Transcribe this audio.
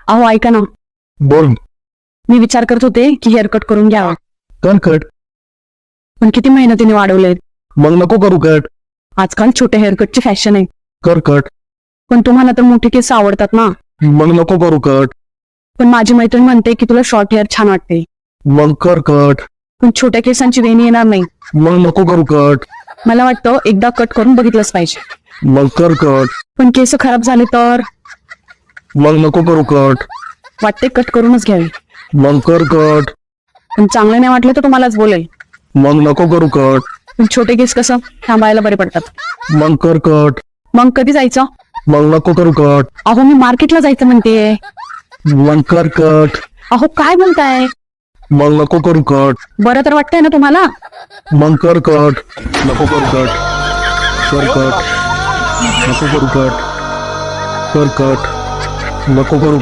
अहो ऐका ना, बोल. मी विचार करत होते की हेअर कट करून घ्यावा, कर कट. पण किती मेहनतीने वाढवलेत. मग नको करू कट. आजकाल छोट्या हेअरकटची फॅशन आहे, कर कट. पण तुम्हाला तर मोठे केस आवडतात ना. मग नको करू कट. पण माझी मैत्रीण म्हणते की तुला शॉर्ट हेअर छान वाटते, मग कर कट. पण छोट्या केसांची वेणी येणार नाही. मग नको करू कट. मला वाटतं एकदा कट करून बघितलंच पाहिजे. मग कर कट. पण केस खराब झाले तर मग नको करू कट. वाटते कट करूनच घ्यावी. मग कर कट. पण चांगलं नाही वाटलं तर तुम्हालाच बोलेल. मग नको करू कट. पण छोटे केस कसं थांबायला बरे पडतात. मग कर कट. मग कधी जायचं? मग नको करू कट. अहो मी मार्केटला जायचं म्हणते. मग कर कट. अहो काय बोलताय? मग नको करू कट. बरं तर वाटतंय ना तुम्हाला? मग कर कट. नको करू कट. कर कट. नको करू कट. कर कट. नको करू